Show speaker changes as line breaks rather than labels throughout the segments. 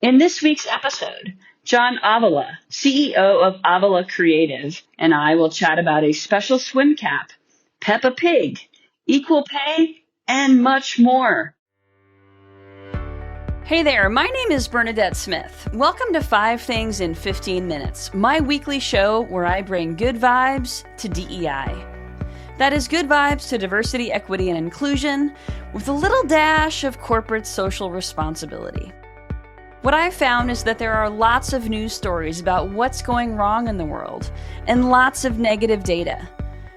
In this week's episode, John Avila, CEO of Avila Creative, and I will chat about a special swim cap, Peppa Pig, equal pay, and much more. Hey there, my name is Bernadette Smith. Welcome to 5 Things in 15 Minutes, my weekly show where I bring good vibes to DEI. That is good vibes to diversity, equity, and inclusion with a little dash of corporate social responsibility. What I've found is that there are lots of news stories about what's going wrong in the world and lots of negative data.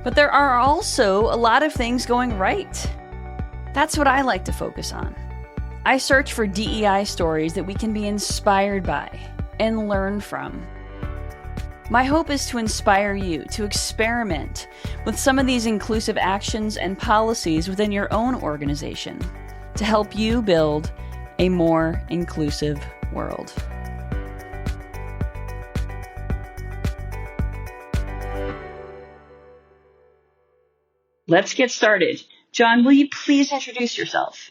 But there are also a lot of things going right. That's what I like to focus on. I search for DEI stories that we can be inspired by and learn from. My hope is to inspire you to experiment with some of these inclusive actions and policies within your own organization to help you build a more inclusive world. Let's get started. John, will you please introduce yourself?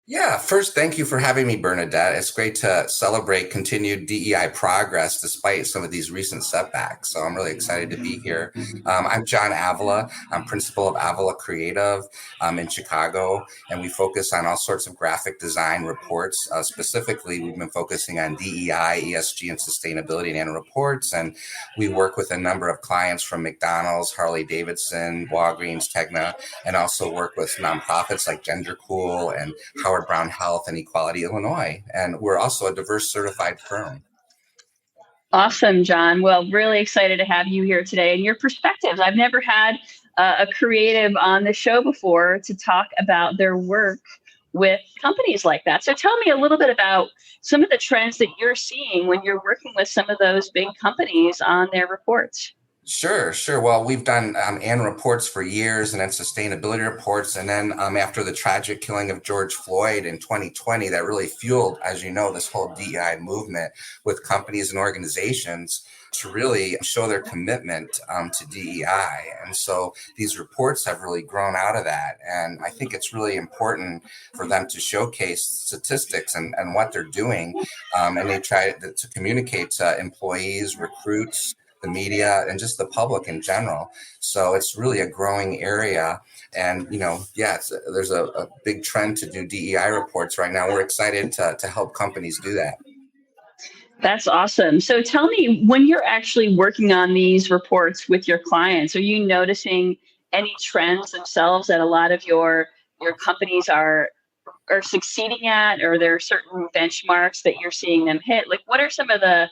Yeah, first, thank you for having me, Bernadette. It's great to celebrate continued DEI progress despite some of these recent setbacks. So I'm really excited to be here. I'm John Avila. I'm principal of Avila Creative in Chicago, and we focus on all sorts of graphic design reports. Specifically, we've been focusing on DEI, ESG, and sustainability and annual reports, and we work with a number of clients from McDonald's, Harley-Davidson, Walgreens, Tegna, and also work with nonprofits like Gender Cool and Howard Brown Health and Equality Illinois. And we're also a diverse certified firm.
Awesome, John. Well, really excited to have you here today and your perspectives. I've never had a creative on the show before to talk about their work with companies like that. So tell me a little bit about some of the trends that you're seeing when you're working with some of those big companies on their reports.
Sure. Well, we've done annual reports for years and then sustainability reports. And then after the tragic killing of George Floyd in 2020, that really fueled, as you know, this whole DEI movement with companies and organizations to really show their commitment to DEI. And so these reports have really grown out of that. And I think it's really important for them to showcase statistics and what they're doing. And they try to communicate to employees, recruits, the media, and just the public in general. So it's really a growing area. And, there's a big trend to do DEI reports right now. We're excited to help companies do that.
That's awesome. So tell me, when you're actually working on these reports with your clients, are you noticing any trends themselves that a lot of your companies are succeeding at, or there are certain benchmarks that you're seeing them hit? Like, what are some of the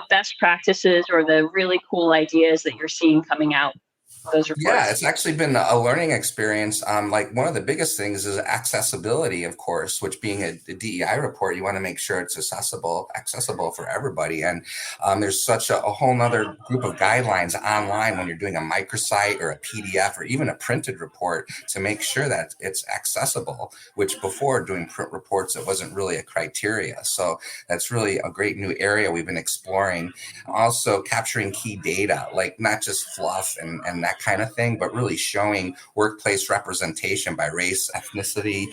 best practices or the really cool ideas that you're seeing coming out of those reports?
Yeah, it's actually been a learning experience. Like one of the biggest things is accessibility, of course, which being a DEI report, you want to make sure it's accessible for everybody. And there's such a whole nother group of guidelines online when you're doing a microsite or a PDF or even a printed report to make sure that it's accessible, which before doing print reports, it wasn't really a criteria. So that's really a great new area we've been exploring. Also capturing key data, like not just fluff and that kind of thing, but really showing workplace representation by race, ethnicity,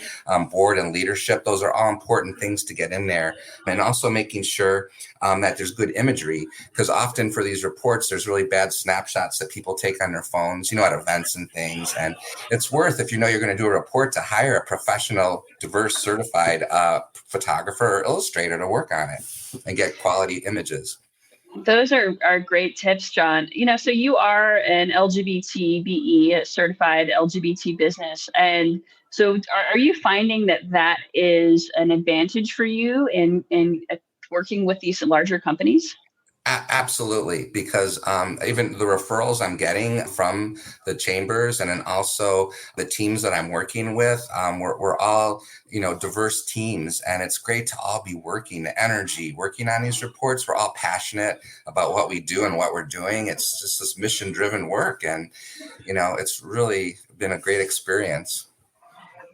board and leadership. Those are all important things to get in there. And also making sure that there's good imagery, because often for these reports, there's really bad snapshots that people take on their phones, at events and things. And it's worth, if you're going to do a report, to hire a professional, diverse, certified photographer or illustrator to work on it and get quality images.
Those are great tips, John. So you are an LGBTBE, a certified LGBT business. And so are you finding that is an advantage for you in working with these larger companies?
Absolutely, because even the referrals I'm getting from the chambers and then also the teams that I'm working with, we're all, diverse teams, and it's great to all be working on these reports. We're all passionate about what we do and what we're doing. It's just this mission-driven work, and, it's really been a great experience.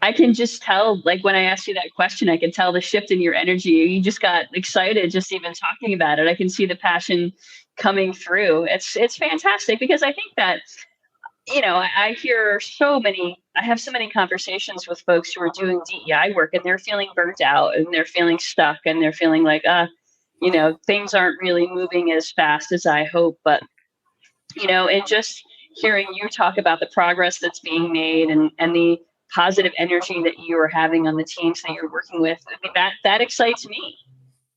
I can just tell, like when I asked you that question, I could tell the shift in your energy. You just got excited just even talking about it. I can see the passion coming through. It's fantastic, because I think that, I hear so many I have so many conversations with folks who are doing DEI work and they're feeling burnt out and they're feeling stuck and they're feeling like, things aren't really moving as fast as I hope. But, and just hearing you talk about the progress that's being made and the positive energy that you are having on the teams that you're working with, I mean, that excites me.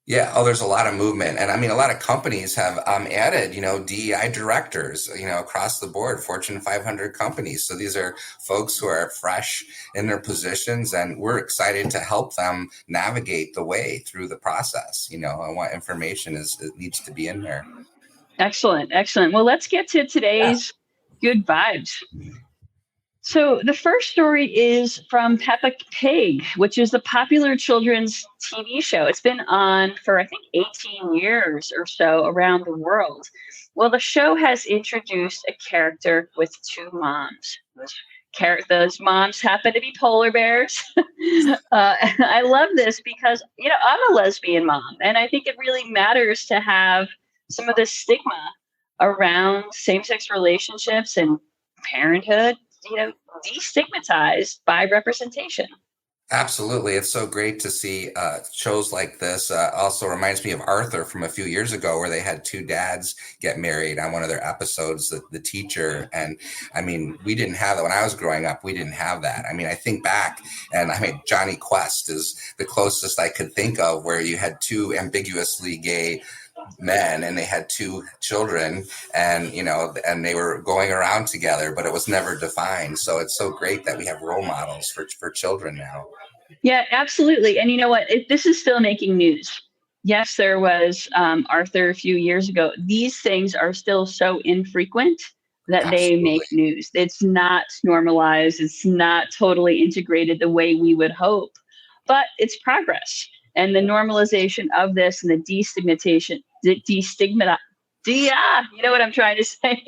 Yeah. Oh, there's a lot of movement. And I mean, a lot of companies have added, DEI directors, across the board, Fortune 500 companies. So these are folks who are fresh in their positions, and we're excited to help them navigate the way through the process, and what information it needs to be in there.
Excellent. Excellent. Well, let's get to today's good vibes. So the first story is from Peppa Pig, which is the popular children's TV show. It's been on for, I think, 18 years or so around the world. Well, the show has introduced a character with two moms. Those moms happen to be polar bears. I love this because, I'm a lesbian mom, and I think it really matters to have some of the stigma around same-sex relationships and parenthood, destigmatized by representation.
Absolutely. It's so great to see shows like this. Also reminds me of Arthur from a few years ago, where they had two dads get married on one of their episodes, the teacher. And I mean, we didn't have that when I was growing up. We didn't have that. I mean, I think back, and I mean, Johnny Quest is the closest I could think of, where you had two ambiguously gay men and they had two children, and and they were going around together, but it was never defined. So it's so great that we have role models for children now.
Yeah, absolutely. And you know what, this is still making news. Yes, there was Arthur a few years ago. These things are still so infrequent that
Absolutely.
They make news. It's not normalized, it's not totally integrated the way we would hope, but it's progress. And the normalization of this and the destigmatization, you know what I'm trying to say?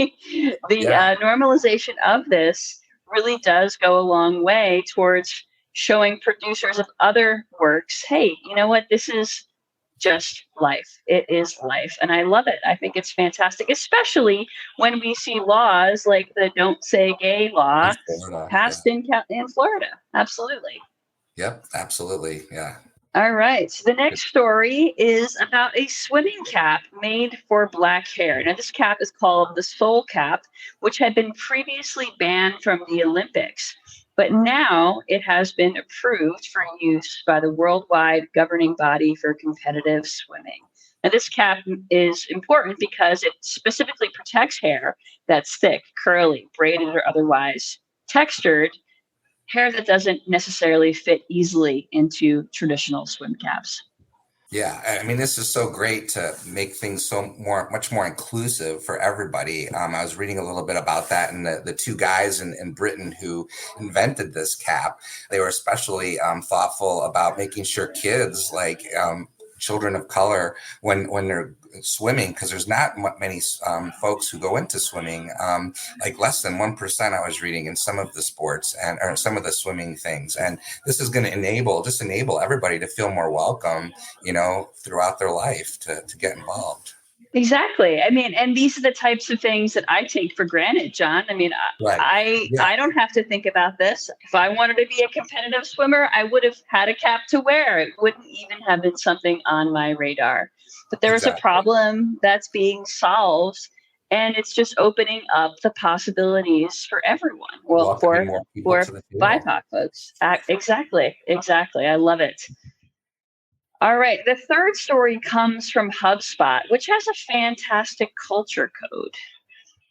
The normalization of this really does go a long way towards showing producers of other works, hey, you know what? This is just life. It is life. And I love it. I think it's fantastic, especially when we see laws like the Don't Say Gay law passed in Florida. Absolutely.
Yep, absolutely. Yeah.
All right. So the next story is about a swimming cap made for black hair. Now, this cap is called the Soul Cap, which had been previously banned from the Olympics. But now it has been approved for use by the worldwide governing body for competitive swimming. Now, this cap is important because it specifically protects hair that's thick, curly, braided, or otherwise textured, hair that doesn't necessarily fit easily into traditional swim caps.
Yeah, I mean, this is so great to make things much more inclusive for everybody. I was reading a little bit about that, and the two guys in Britain who invented this cap, they were especially thoughtful about making sure kids, like children of color, when they're swimming, because there's not many folks who go into swimming, like less than 1% I was reading in some of the sports or some of the swimming things. And this is going to enable everybody to feel more welcome, throughout their life to get involved.
Exactly. I mean, and these are the types of things that I take for granted, John. I mean, right. I don't have to think about this. If I wanted to be a competitive swimmer, I would have had a cap to wear. It wouldn't even have been something on my radar. But there is a problem that's being solved, and it's just opening up the possibilities for everyone. Well, for BIPOC folks. Exactly. I love it. All right. The third story comes from HubSpot, which has a fantastic culture code.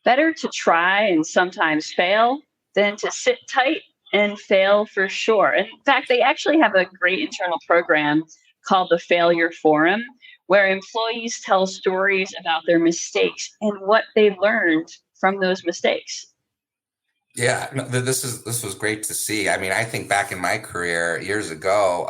Better to try and sometimes fail than to sit tight and fail for sure. In fact, they actually have a great internal program called the Failure Forum, where employees tell stories about their mistakes and what they learned from those mistakes.
Yeah, this was great to see. I mean, I think back in my career years ago,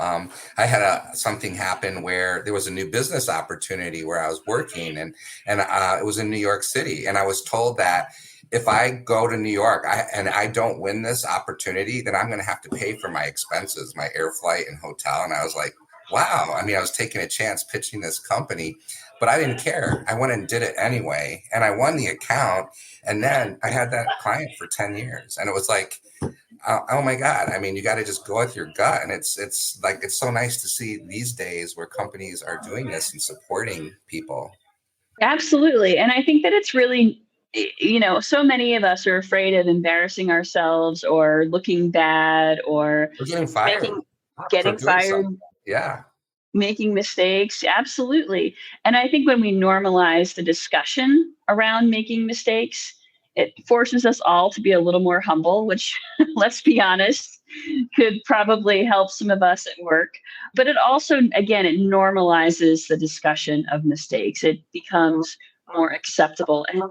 I had something happen where there was a new business opportunity where I was working, and it was in New York City, and I was told that if I go to New York and I don't win this opportunity, then I'm going to have to pay for my expenses, my air flight and hotel. And I was like, wow. I mean, I was taking a chance pitching this company, but I didn't care. I went and did it anyway, and I won the account. And then I had that client for 10 years. And it was like, Oh my God. I mean, you got to just go with your gut. And it's like, it's so nice to see these days where companies are doing this and supporting people.
Absolutely. And I think that it's really, so many of us are afraid of embarrassing ourselves or looking bad or
We're getting fired
making,
for
getting
doing
fired,
something. Yeah.
making mistakes. Absolutely. And I think when we normalize the discussion around making mistakes, it forces us all to be a little more humble, which, let's be honest, could probably help some of us at work. But it also, again, it normalizes the discussion of mistakes. It becomes more acceptable. And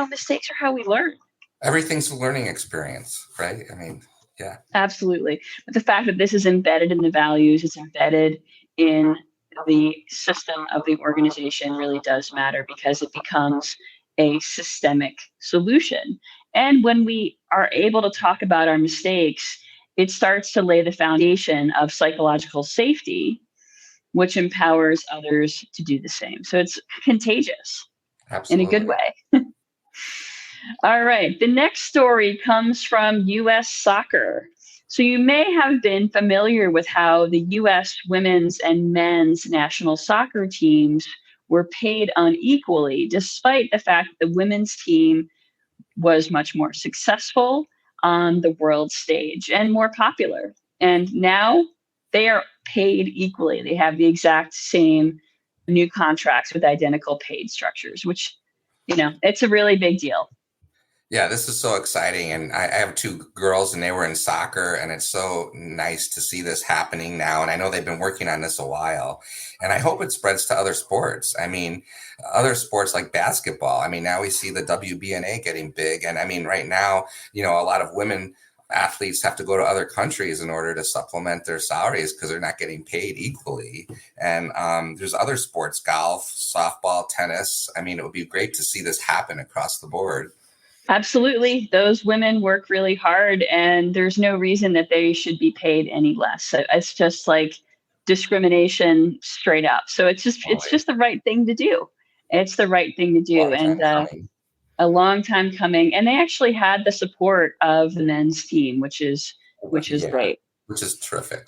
mistakes are how we learn.
Everything's a learning experience, right? I mean, yeah.
Absolutely. But the fact that this is embedded in the values, it's embedded in the system of the organization really does matter because it becomes a systemic solution. And when we are able to talk about our mistakes, it starts to lay the foundation of psychological safety, which empowers others to do the same. So it's contagious in a good
Absolutely.
way. All right. The next story comes from US soccer. So you may have been familiar with how the US women's and men's national soccer teams were paid unequally, despite the fact that the women's team was much more successful on the world stage and more popular. And now they are paid equally. They have the exact same new contracts with identical paid structures, which, it's a really big deal.
Yeah, this is so exciting. And I have two girls and they were in soccer, and it's so nice to see this happening now. And I know they've been working on this a while, and I hope it spreads to other sports. I mean, other sports like basketball. I mean, now we see the WBNA getting big. And I mean, right now, a lot of women athletes have to go to other countries in order to supplement their salaries because they're not getting paid equally. And there's other sports, golf, softball, tennis. I mean, it would be great to see this happen across the board.
Absolutely. Those women work really hard, and there's no reason that they should be paid any less. So it's just like discrimination straight up. So it's just the right thing to do. It's the right thing to do.
Long
And
time coming.
a long time coming. And they actually had the support of the men's team, which is
Yeah,
great.
which is terrific.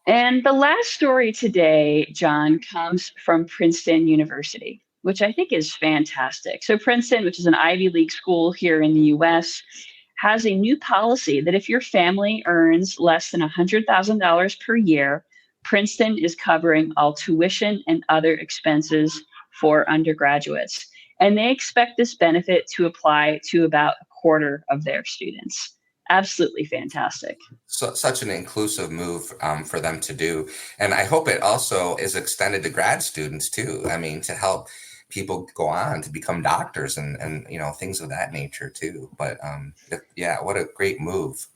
And the last story today, John, comes from Princeton University, which I think is fantastic. So, Princeton, which is an Ivy League school here in the US, has a new policy that if your family earns less than $100,000 per year, Princeton is covering all tuition and other expenses for undergraduates. And they expect this benefit to apply to about a quarter of their students. Absolutely fantastic.
So, such an inclusive move for them to do. And I hope it also is extended to grad students too. I mean, to help people go on to become doctors and things of that nature too. But yeah, what a great move.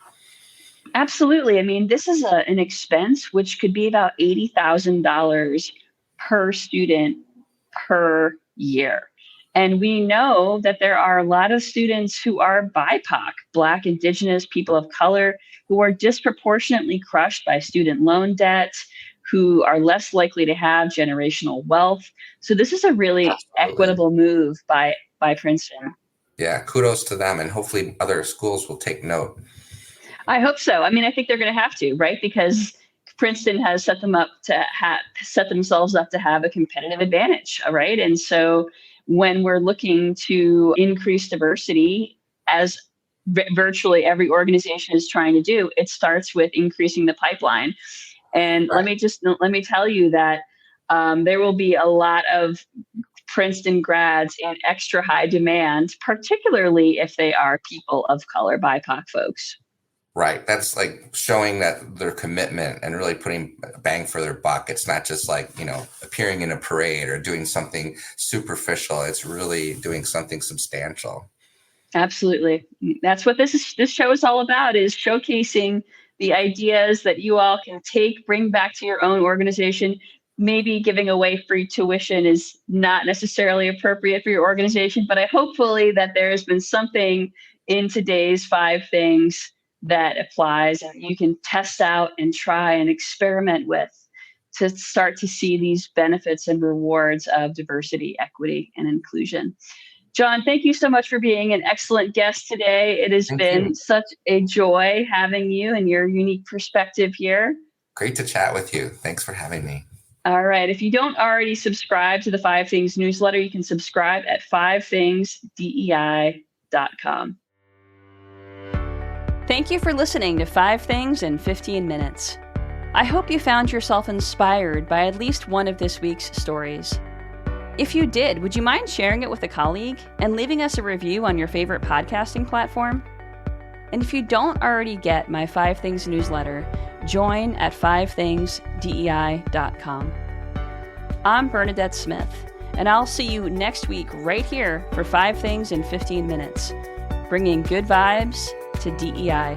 Absolutely. I mean, this is an expense which could be about $80,000 per student per year. And we know that there are a lot of students who are BIPOC, Black, Indigenous, people of color, who are disproportionately crushed by student loan debt, who are less likely to have generational wealth. So this is a really
Absolutely.
equitable move by Princeton.
Yeah, kudos to them. And hopefully other schools will take note.
I hope so. I mean, I think they're going to have to, right? Because Princeton has set themselves up to have a competitive advantage, all right? And so when we're looking to increase diversity, as virtually every organization is trying to do, it starts with increasing the pipeline. And
Right.
let me tell you that there will be a lot of Princeton grads in extra high demand, particularly if they are people of color, BIPOC folks.
Right. That's like showing that their commitment and really putting a bang for their buck. It's not just like, appearing in a parade or doing something superficial. It's really doing something substantial.
Absolutely. That's what this show is all about, is showcasing the ideas that you all can bring back to your own organization. Maybe giving away free tuition is not necessarily appropriate for your organization, but I hopefully that there has been something in today's 5 things that applies and you can test out and try and experiment with to start to see these benefits and rewards of diversity, equity, and inclusion. John, thank you so much for being an excellent guest today. It has
Thank
been
you.
such a joy having you and your unique perspective here.
Great to chat with you. Thanks for having me.
All right. If you don't already subscribe to the 5 Things newsletter, you can subscribe at 5thingsdei.com. Thank you for listening to 5 Things in 15 Minutes. I hope you found yourself inspired by at least one of this week's stories. If you did, would you mind sharing it with a colleague and leaving us a review on your favorite podcasting platform? And if you don't already get my 5 Things newsletter, join at 5thingsdei.com. I'm Bernadette Smith, and I'll see you next week right here for 5 Things in 15 Minutes, bringing good vibes to DEI.